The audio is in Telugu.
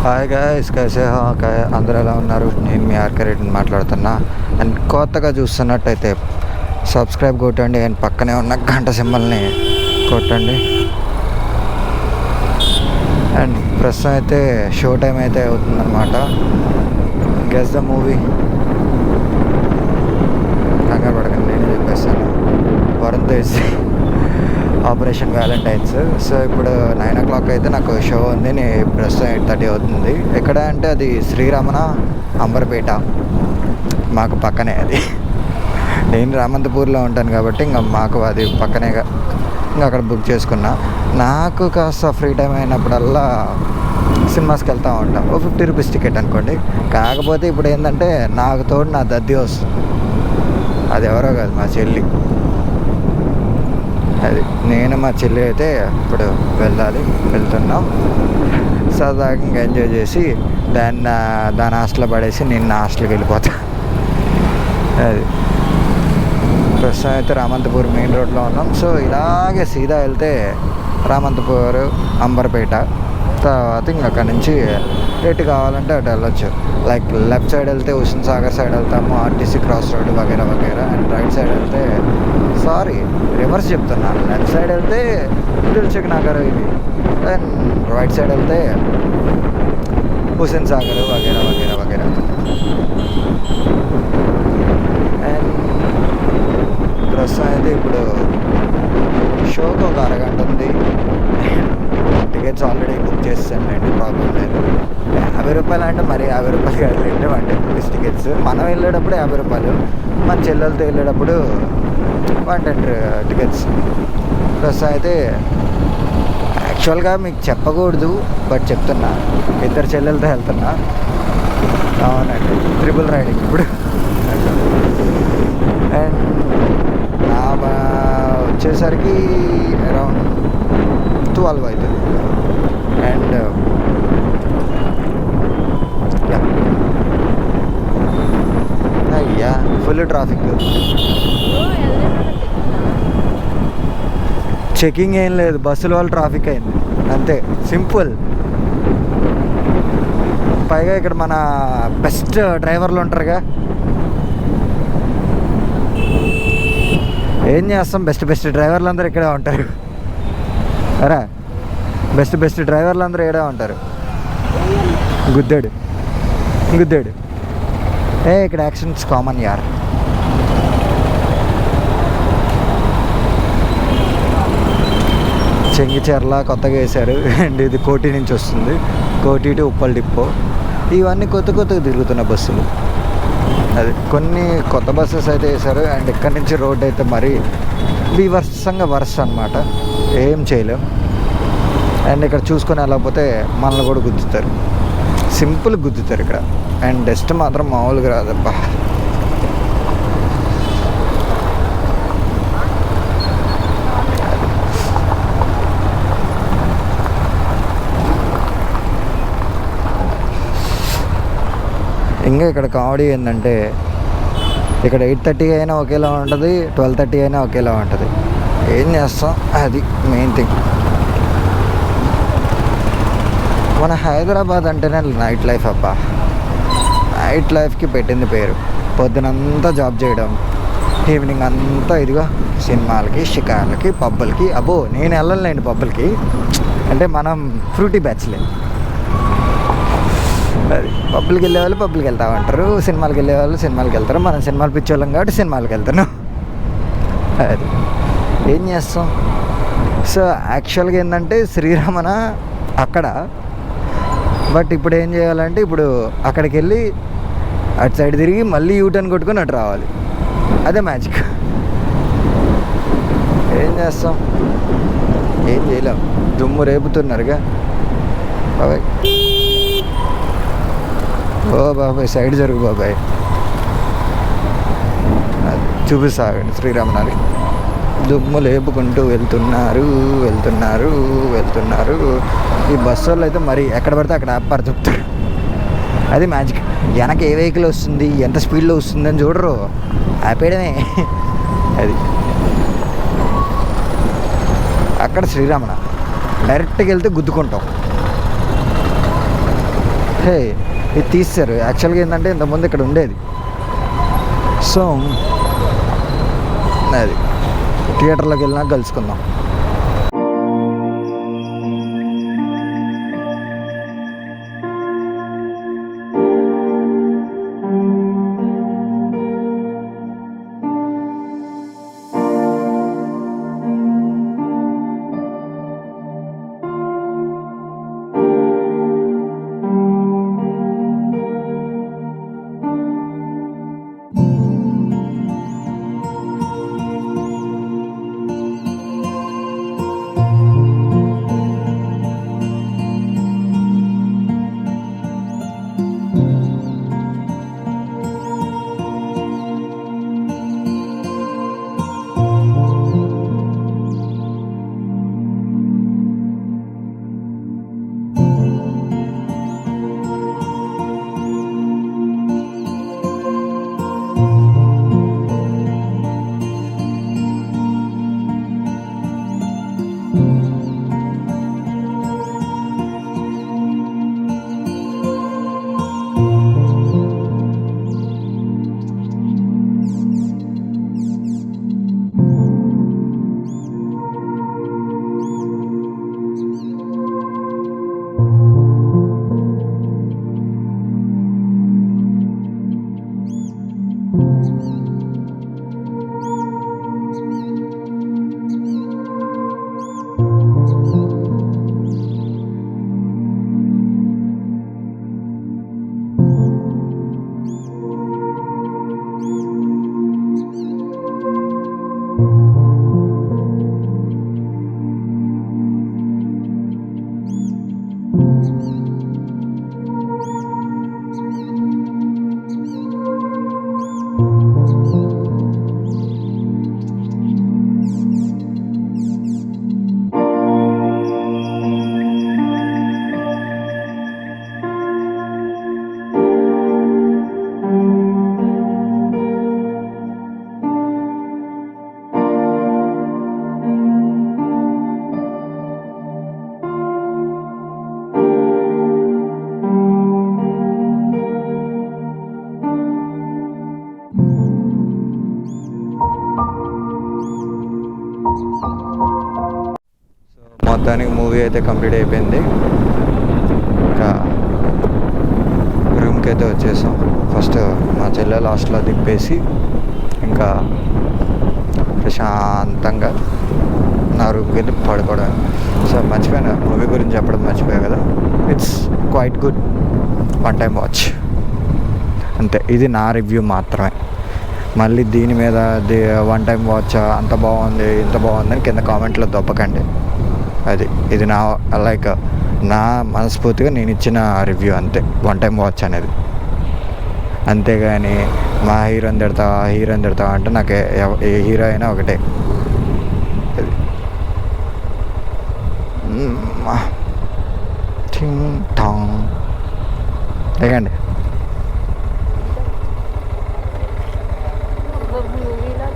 హాయ్ గాయ్స్, कैसे हो? అందరూ ఎలా ఉన్నారు? నేను మీ ఆర్కే రెడ్డిని మాట్లాడుతున్నా. అండ్ కొత్తగా చూస్తున్నట్టయితే సబ్స్క్రైబ్ కొట్టండి అండ్ పక్కనే ఉన్న గంట సింబల్ని కొట్టండి. అండ్ ప్రస్తుతం అయితే షో టైం అయితే అవుతుందన్నమాట. Guess the movie. కంగారు పడకండి, నేనే చెప్పేస్తాను. Varun Tej operation Valentine's. So ఇప్పుడు 9 o'clock అయితే నాకు షో ఉంది. నేను ప్రస్తుతం 8:30 అవుతుంది. ఎక్కడ అంటే అది శ్రీరమణ అంబర్పేట, మాకు పక్కనే అది. నేను రామంతపూర్లో ఉంటాను కాబట్టి ఇంకా మాకు అది పక్కనేగా, ఇంకా అక్కడ బుక్ చేసుకున్నా. నాకు కాస్త ఫ్రీ టైం అయినప్పుడల్లా సినిమాస్కి వెళ్తూ ఉంటాం. ఓ 50 రూపీస్ టికెట్ అనుకోండి. కాకపోతే ఇప్పుడు ఏంటంటే నాకు తోడు నా దద్ది వస్తుంది. అది ఎవరో కాదు, మా చెల్లి. అది నేను మా చెల్లి అయితే ఇప్పుడు వెళ్తున్నాం. సరదాగా ఇంకా ఎంజాయ్ చేసి దాని హాస్టల్లో పడేసి నేను నా హాస్టల్కి వెళ్ళిపోతా. అది ప్రస్తుతం అయితే రామంతపూర్ మెయిన్ రోడ్లో ఉన్నాం. సో ఇలాగే సీదా వెళ్తే రామంతపూర్, అంబర్పేట, తర్వాత ఇంక అక్కడి నుంచి ఎటు కావాలంటే అటు వెళ్ళొచ్చు. లైక్ లెఫ్ట్ సైడ్ వెళ్తే హుస్సేన్ సాగర్ సైడ్ వెళ్తాము, ఆర్టీసీ క్రాస్ రోడ్ వగేరా వగేరా. అండ్ రైట్ సైడ్ వెళ్తే రివర్స్ చెప్తున్నాను. లెఫ్ట్ సైడ్ వెళ్తే దిల్సుఖ్ నగర్ ఇది, అండ్ రైట్ సైడ్ వెళ్తే హుస్సేన్ సాగర్ వగేరా వగేరా వగేరా. అండ్ ప్రస్తుతం అయితే ఇప్పుడు షోకి ఒక అరగంట ఉంది. టికెట్స్ ఆల్రెడీ బుక్ చేస్తానులేండి, ప్రాబ్లం లేదు. 50 రూపాయలు అంటే మరి 50 రూపాయలు కాదు, 110 రూపీస్ టికెట్స్. మనం వెళ్ళేటప్పుడు 50 రూపాయలు, మన చెల్లెలతో వెళ్ళేటప్పుడు 110 టికెట్స్. ప్రస్తుతం అయితే యాక్చువల్గా మీకు చెప్పకూడదు, బట్ చెప్తున్నా, 2 చెల్లెలతో వెళ్తున్నా. అవునండి, ట్రిపుల్ రైడింగ్ ఇప్పుడు. అండ్ నా వచ్చేసరికి అరౌండ్ 12 అవుతుంది. అండ్ అయ్యా ఫుల్ ట్రాఫిక్. చెకింగ్ ఏం లేదు, బస్సుల వల్ల ట్రాఫిక్ అయింది అంతే, సింపుల్. పైగా ఇక్కడ మన బెస్ట్ డ్రైవర్లు ఉంటారుగా, ఏం చేస్తాం, బెస్ట్ డ్రైవర్లు అందరూ ఇక్కడే ఉంటారు. అరా బెస్ట్ డ్రైవర్లు అందరూ ఇక్కడే ఉంటారు. గుద్దాడు ఇక్కడ యాక్సిడెంట్స్ కామన్ యార్. చెంగిచెర్ల కొత్తగా వేశారు. అండ్ ఇది కోటి నుంచి వస్తుంది, కోటి టు ఉప్పల్ డిపో. ఇవన్నీ కొత్తగా తిరుగుతున్న బస్సులు. అది కొన్ని కొత్త బస్సెస్ అయితే వేశారు. అండ్ ఇక్కడి నుంచి రోడ్ అయితే మరీ బీభత్సంగా వరుస అనమాట, ఏం చేయలేం. అండ్ ఇక్కడ చూసుకొని వెళ్ళకపోతే మనల్ని కూడా గుద్దుతారు, సింపుల్ గుద్దుతారు ఇక్కడ. అండ్ డస్ట్ మాత్రం మామూలుగా రాదబ్బా. ఇంకా ఇక్కడ కామెడీ ఏంటంటే ఇక్కడ 8:30 అయినా ఒకేలా ఉంటుంది, 12:30 అయినా ఒకేలా ఉంటుంది. ఏం చేస్తాం, అది మెయిన్ థింగ్. మన హైదరాబాద్ అంటేనే నైట్ లైఫ్ అబ్బా. నైట్ లైఫ్కి పెట్టింది పేరు. పొద్దునంతా జాబ్ చేయడం, ఈవినింగ్ అంతా ఇదిగో సినిమాలకి, షికార్లకి, పబ్బులకి. అబ్బో నేను వెళ్ళలేండి పబ్బులకి, అంటే మనం ఫ్రూటీ బ్యాచ్లే. అది పబ్బులకి వెళ్ళేవాళ్ళు పబ్బులకి వెళ్తా ఉంటారు, సినిమాలకి వెళ్ళేవాళ్ళు సినిమాలకి వెళ్తారు. మనం సినిమాలు పిచ్చోళ్ళం కాబట్టి సినిమాలకి వెళ్తాను. అది ఏం చేస్తాం. సో యాక్చువల్గా ఏంటంటే శ్రీరమణ అక్కడ, బట్ ఇప్పుడు ఏం చేయాలంటే ఇప్పుడు అక్కడికి వెళ్ళి అటు సైడ్ తిరిగి మళ్ళీ యూటర్న్ కొట్టుకొని అటు రావాలి. అదే మ్యాజిక్. ఏం చేస్తాం, ఏం చేయలేం. దుమ్ము రేపుతున్నారుగా బాబాయ్. ఓ బాబాయ్ సైడ్ జరుగు బాబాయ్. చూపిస్తాగండి శ్రీరామనాథ్. దుమ్ము లేపుకుంటూ వెళ్తున్నారు. ఈ బస్సు వాళ్ళు అయితే మరి ఎక్కడ పడితే అక్కడ ఆపారు చెప్తారు. అది మ్యాజిక్. వెనక ఏ వెహికల్ వస్తుంది, ఎంత స్పీడ్లో వస్తుంది అని చూడరు, ఆపేయడమే. అది అక్కడ శ్రీరామణ డైరెక్ట్గా వెళ్తే గుద్దుకుంటాం. హే ఇది తీస్తారు. యాక్చువల్గా ఏంటంటే ఇంతకుముందు ఇక్కడ ఉండేది. సో అది థియేటర్లోకి వెళ్ళినాక కలుసుకుందాం. మొత్తానికి మూవీ అయితే కంప్లీట్ అయిపోయింది. ఇంకా రూమ్కి అయితే వచ్చేసాం. ఫస్ట్ మా చెల్లెలు హాస్టల్లో దింపేసి ఇంకా ప్రశాంతంగా నా రూమ్కి వెళ్ళి పడుకోవడం. సో మర్చిపోయాను, మూవీ గురించి చెప్పడం మర్చిపోయా కదా. It's quite good, one time watch అంతే. ఇది నా రివ్యూ మాత్రమే. మళ్ళీ దీని మీద వన్ టైం వాచ్ అంత బాగుంది ఇంత బాగుందని కింద కామెంట్లో దొప్పకండి. ఇది నా లైక్ నా మనస్ఫూర్తిగా నేను ఇచ్చిన రివ్యూ అంతే, వన్ టైం వాచ్ అనేది. అంతేగాని మా హీరోని తిడతావా అంటే నాకు ఏ హీరో అయినా ఒకటే. లేకండి మూవీలో